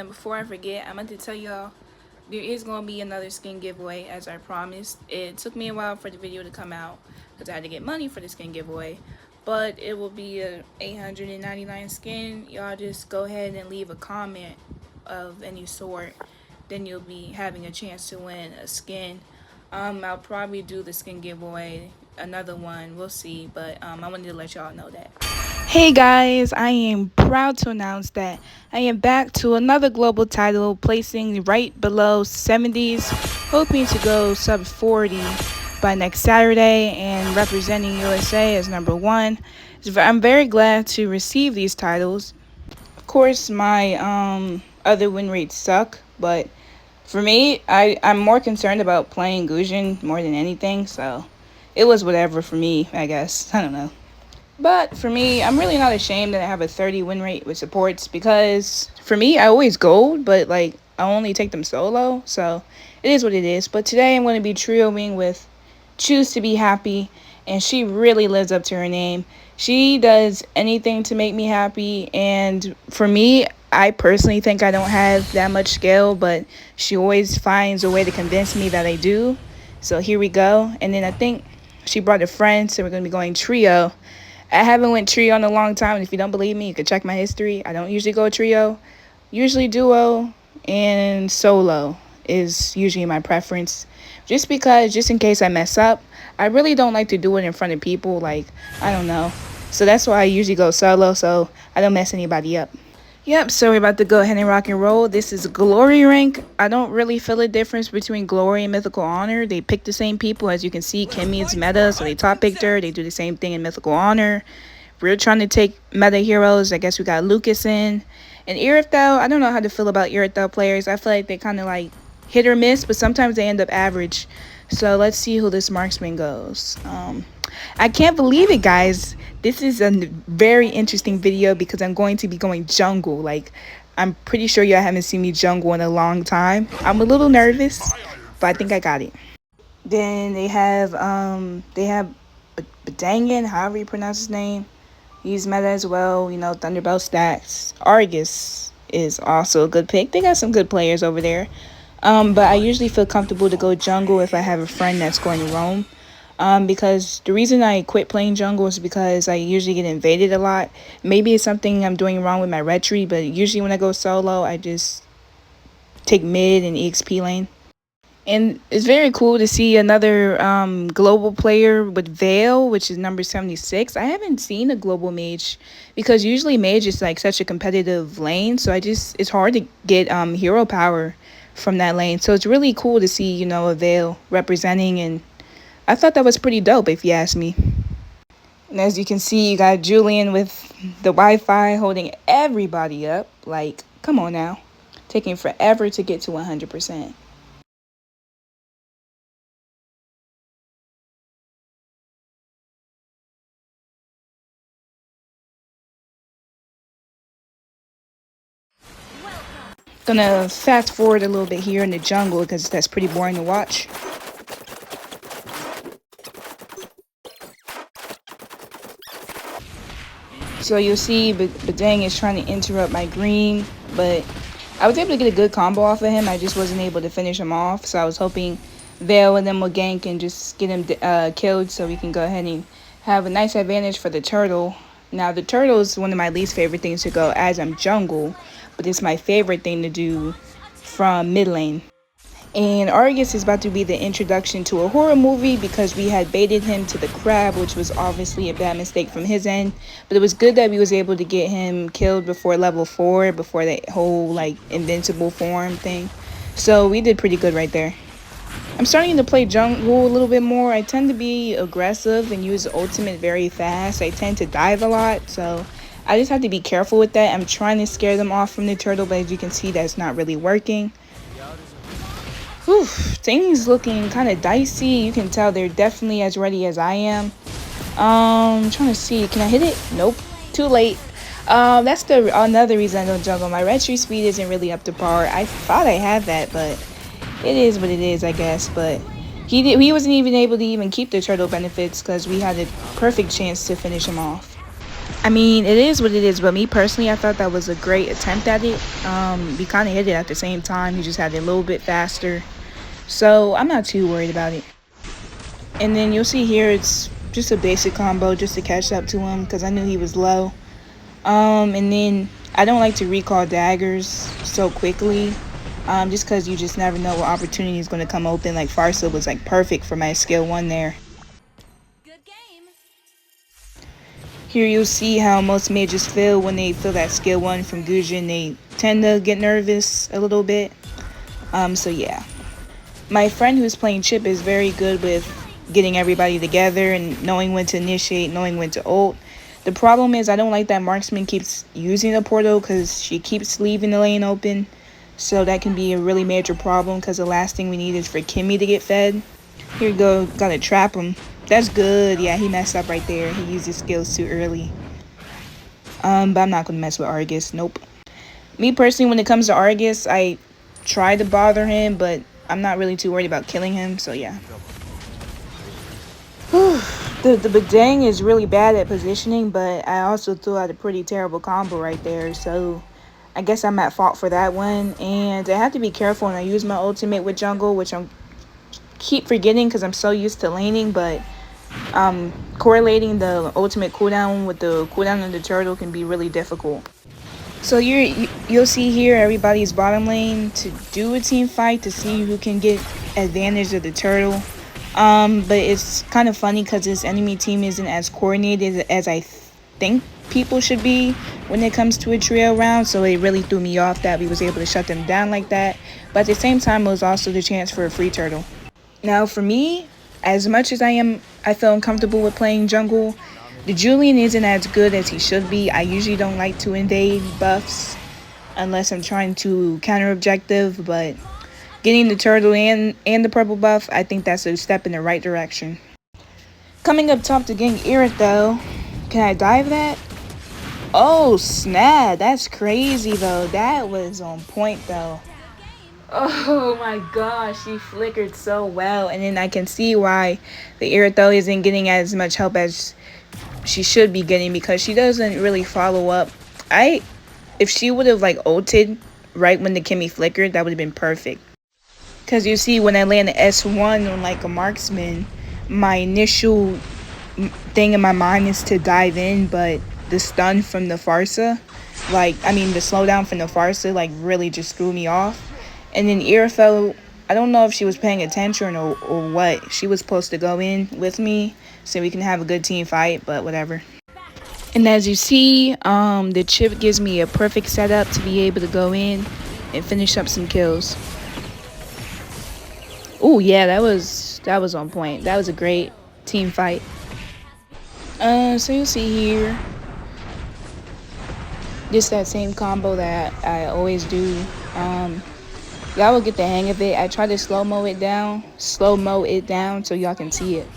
before I forget, I'm going to tell y'all there is going to be another skin giveaway as I promised. It took me a while for the video to come out because I had to get money for the skin giveaway. But it will be a 899 skin. Y'all just go ahead and leave a comment of any sort. Then you'll be having a chance to win a skin. I'll probably do the skin giveaway, another one, we'll see. But I wanted to let y'all know that. Hey guys, I am proud to announce that I am back to another global title, placing right below 70s, hoping to go sub 40 by next Saturday and representing USA as #1. I'm very glad to receive these titles. Of course, my other win rates suck, but for me, I'm more concerned about playing Gusion more than anything, so it was whatever for me, I guess. I don't know. But for me, I'm really not ashamed that I have a 30 win rate with supports because for me, I always gold, but like I only take them solo, so it is what it is. But today I'm going to be trioing with Choose to Be Happy, and she really lives up to her name. She does anything to make me happy, and for me, I personally think I don't have that much skill, but she always finds a way to convince me that I do. So here we go. And then I think she brought a friend, so we're going to be going trio. I haven't went trio in a long time, and if you don't believe me, you can check my history. I don't usually go trio. Usually duo and solo is usually my preference. Just because, just in case I mess up, I really don't like to do it in front of people. Like, I don't know. So that's why I usually go solo, so I don't mess anybody up. Yep, so we're about to go ahead and rock and roll. This is Glory rank. I don't really feel a difference between Glory and Mythical Honor. They pick the same people. As you can see, Kimmy is meta, so they top picked her. They do the same thing in Mythical Honor. We're trying to take meta heroes. I guess we got Lucas in. And Irithel, I don't know how to feel about Irithel players. I feel like they kind of like hit or miss, but sometimes they end up average. So let's see who this marksman goes. I can't believe it, guys. This is a very interesting video because I'm going to be going jungle. Like, I'm pretty sure y'all haven't seen me jungle in a long time. I'm a little nervous, but I think I got it. Then they have Bedangan, however you pronounce his name. He's meta as well, you know, Thunderbolt stacks. Argus is also a good pick. They got some good players over there. But I usually feel comfortable to go jungle if I have a friend that's going to roam. Because the reason I quit playing jungle is because I usually get invaded a lot. Maybe it's something I'm doing wrong with my retry, but usually when I go solo, I just take mid and EXP lane. And it's very cool to see another global player with Veil, which is number 76. I haven't seen a global mage because usually mage is like such a competitive lane. So it's hard to get hero power from that lane. So it's really cool to see, you know, a Veil representing, and I thought that was pretty dope if you ask me. And as you can see, you got Julian with the Wi-Fi holding everybody up. Like, come on now. Taking forever to get to 100%. Gonna fast forward a little bit here in the jungle because that's pretty boring to watch. So you'll see Badang is trying to interrupt my green, but I was able to get a good combo off of him. I just wasn't able to finish him off, so I was hoping Veil and then will gank and just get him killed so we can go ahead and have a nice advantage for the turtle. Now the turtle is one of my least favorite things to go as I'm jungle, but it's my favorite thing to do from mid lane. And Argus is about to be the introduction to a horror movie because we had baited him to the crab, which was obviously a bad mistake from his end. But it was good that we was able to get him killed before level 4, before that whole like invincible form thing. So we did pretty good right there. I'm starting to play jungle a little bit more. I tend to be aggressive and use ultimate very fast. I tend to dive a lot, so I just have to be careful with that. I'm trying to scare them off from the turtle, but as you can see, that's not really working. Whew, things looking kind of dicey. You can tell they're definitely as ready as I am. I'm trying to see. Can I hit it? Nope. Too late. That's another reason I don't jungle. My retry speed isn't really up to par. I thought I had that, but it is what it is, I guess. But he wasn't even able to even keep the turtle benefits because we had a perfect chance to finish him off. I mean, it is what it is, but me personally, I thought that was a great attempt at it. We kind of hit it at the same time. He just had it a little bit faster. So I'm not too worried about it. And then you'll see here, it's just a basic combo just to catch up to him because I knew he was low. And then I don't like to recall daggers so quickly. Just because you just never know what opportunity is going to come open. Like Farsa was like perfect for my skill 1 there. Here you'll see how most mages feel when they feel that skill 1 from Gusion. They tend to get nervous a little bit. So yeah. My friend who's playing Chip is very good with getting everybody together and knowing when to initiate, knowing when to ult. The problem is I don't like that Marksman keeps using the portal because she keeps leaving the lane open. So that can be a really major problem because the last thing we need is for Kimmy to get fed. Here you go, gotta trap him. That's good. Yeah, he messed up right there. He used his skills too early. But I'm not gonna mess with Argus. Nope. Me personally, when it comes to Argus, I try to bother him, but I'm not really too worried about killing him. So yeah. The Badang is really bad at positioning, but I also threw out a pretty terrible combo right there. So I guess I'm at fault for that one. And I have to be careful when I use my ultimate with jungle, which I'm keep forgetting because I'm so used to laning, but correlating the ultimate cooldown with the cooldown of the turtle can be really difficult. So you'll see here everybody's bottom lane to do a team fight to see who can get advantage of the turtle. But it's kind of funny because this enemy team isn't as coordinated as I think people should be when it comes to a trio round, so it really threw me off that we was able to shut them down like that. But at the same time, it was also the chance for a free turtle. Now for me, as much as I feel uncomfortable with playing jungle, the Julian isn't as good as he should be. I usually don't like to invade buffs unless I'm trying to counter objective, but getting the turtle and the purple buff, I think that's a step in the right direction. Coming up top to getting Irit though. Can I dive that? Oh snap, that's crazy though. That was on point though. Oh my gosh, she flickered so well. And then I can see why the Iritho isn't getting as much help as she should be getting because she doesn't really follow up. If she would have like ulted right when the Kimmy flickered, that would have been perfect. Because you see, when I land the S1 on like a marksman, my initial thing in my mind is to dive in, but the stun from the Farsa, the slowdown from the Farsa, like really just threw me off. And then Irafel, I don't know if she was paying attention or what. She was supposed to go in with me so we can have a good team fight, but whatever. And as you see, the chip gives me a perfect setup to be able to go in and finish up some kills. Oh yeah, that was on point. That was a great team fight. So you'll see here, just that same combo that I always do. Y'all will get the hang of it. I try to slow-mo it down so y'all can see it.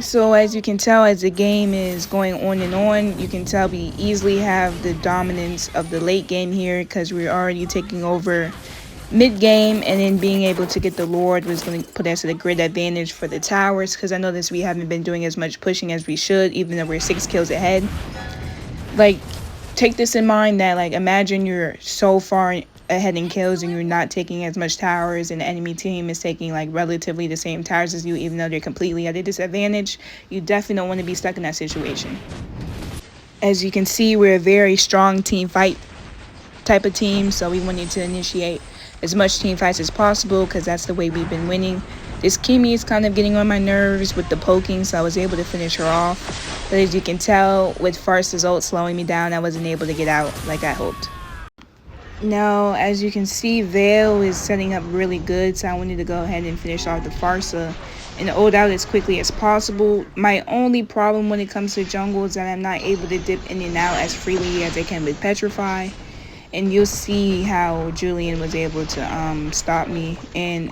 So as you can tell, as the game is going on and on, you can tell we easily have the dominance of the late game here because we're already taking over mid-game, and then being able to get the Lord was going to put us at a great advantage for the towers because I noticed we haven't been doing as much pushing as we should, even though we're 6 kills ahead. Like, take this in mind that, like, imagine you're so far ahead in kills and you're not taking as much towers and the enemy team is taking like relatively the same towers as you, even though they're completely at a disadvantage. You definitely don't want to be stuck in that situation. As you can see, we're a very strong team fight type of team, so we wanted to initiate as much team fights as possible because that's the way we've been winning. This Kimmy is kind of getting on my nerves with the poking, so I was able to finish her off. But as you can tell, with Farsa's ult slowing me down, I wasn't able to get out like I hoped. Now, as you can see, Veil is setting up really good, so I wanted to go ahead and finish off the Farsa and ult out as quickly as possible. My only problem when it comes to jungle is that I'm not able to dip in and out as freely as I can with Petrify. And you'll see how Julian was able to stop me. And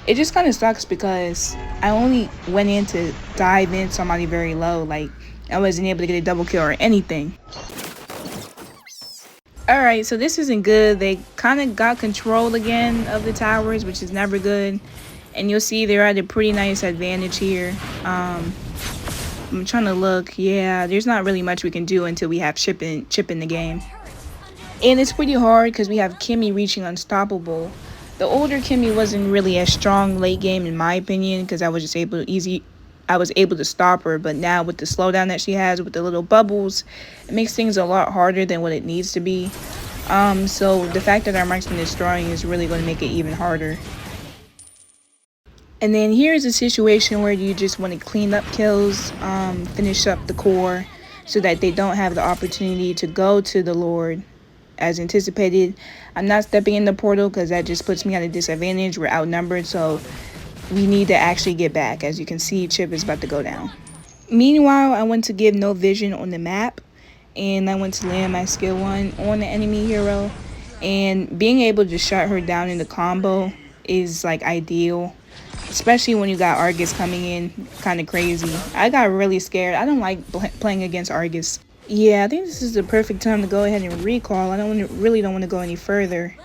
it just kind of sucks because I only went in to dive in somebody very low. Like, I wasn't able to get a double kill or anything. Alright, so this isn't good. They kind of got control again of the towers, which is never good. And you'll see they're at a pretty nice advantage here. I'm trying to look. Yeah, there's not really much we can do until we have Chip in the game. And it's pretty hard because we have Kimmy reaching unstoppable. The older Kimmy wasn't really as strong late game in my opinion because I was able to stop her, but now with the slowdown that she has with the little bubbles, it makes things a lot harder than what it needs to be. So the fact that our marksman is throwing is really going to make it even harder. And then here's a situation where you just want to clean up kills, finish up the core so that they don't have the opportunity to go to the Lord as anticipated. I'm not stepping in the portal because that just puts me at a disadvantage. We're outnumbered, so we need to actually get back. As you can see, Chip is about to go down. Meanwhile, I went to give no vision on the map, and I went to land my skill 1 on the enemy hero. And being able to shut her down in the combo is like ideal, especially when you got Argus coming in kind of crazy. I got really scared. I don't like playing against Argus. Yeah, I think this is the perfect time to go ahead and recall. I really don't want to go any further.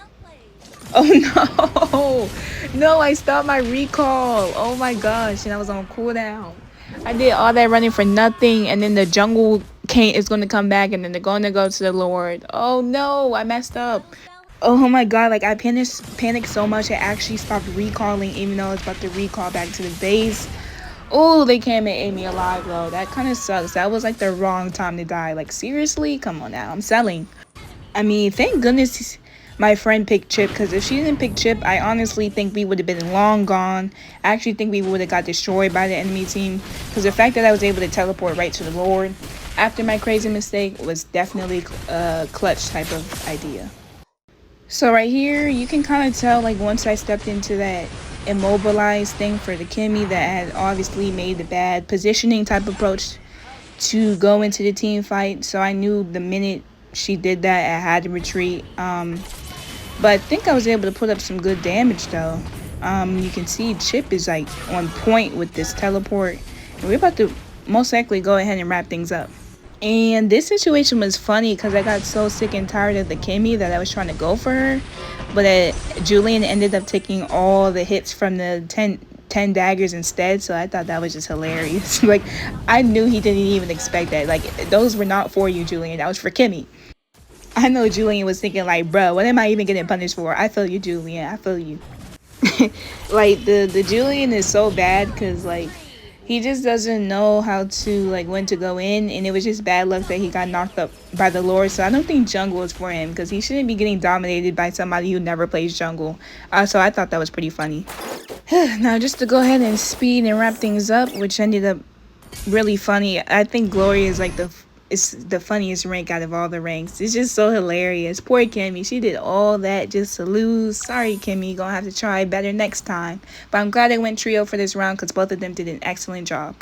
Oh no! No, I stopped my recall. Oh my gosh, and I was on cooldown. I did all that running for nothing, and then the jungle is going to come back, and then they're going to go to the Lord. Oh no, I messed up. Oh my god, like I panicked so much I actually stopped recalling even though I was about to recall back to the base. Oh, they came and ate me alive though. That kind of sucks. That was like the wrong time to die. Like seriously? Come on now. I'm selling. I mean, thank goodness my friend picked Chip, because if she didn't pick Chip, I honestly think we would have been long gone. I actually think we would have got destroyed by the enemy team, because the fact that I was able to teleport right to the Lord after my crazy mistake was definitely a clutch type of idea. So right here, you can kind of tell, like, once I stepped into that immobilized thing for the Kimmy that had obviously made the bad positioning type approach to go into the team fight. So I knew the minute she did that, I had to retreat. But I think I was able to put up some good damage, though. You can see Chip is, like, on point with this teleport. And we're about to most likely go ahead and wrap things up. And this situation was funny because I got so sick and tired of the Kimmy that I was trying to go for her. But Julian ended up taking all the hits from the 10 daggers instead. So I thought that was just hilarious. Like, I knew he didn't even expect that. Like, those were not for you, Julian. That was for Kimmy. I know Julian was thinking, like, bro, what am I even getting punished for? I feel you, Julian. I feel you. Like, the Julian is so bad because, like, he just doesn't know how to, like, when to go in, and it was just bad luck that he got knocked up by the Lord. So I don't think jungle is for him because he shouldn't be getting dominated by somebody who never plays jungle. So I thought that was pretty funny. Now, just to go ahead and speed and wrap things up, which ended up really funny. I think Glory is like it's the funniest rank out of all the ranks. It's just so hilarious. Poor Kimmy, she did all that just to lose. Sorry, Kimmy, gonna have to try better next time. But I'm glad I went trio for this round because both of them did an excellent job.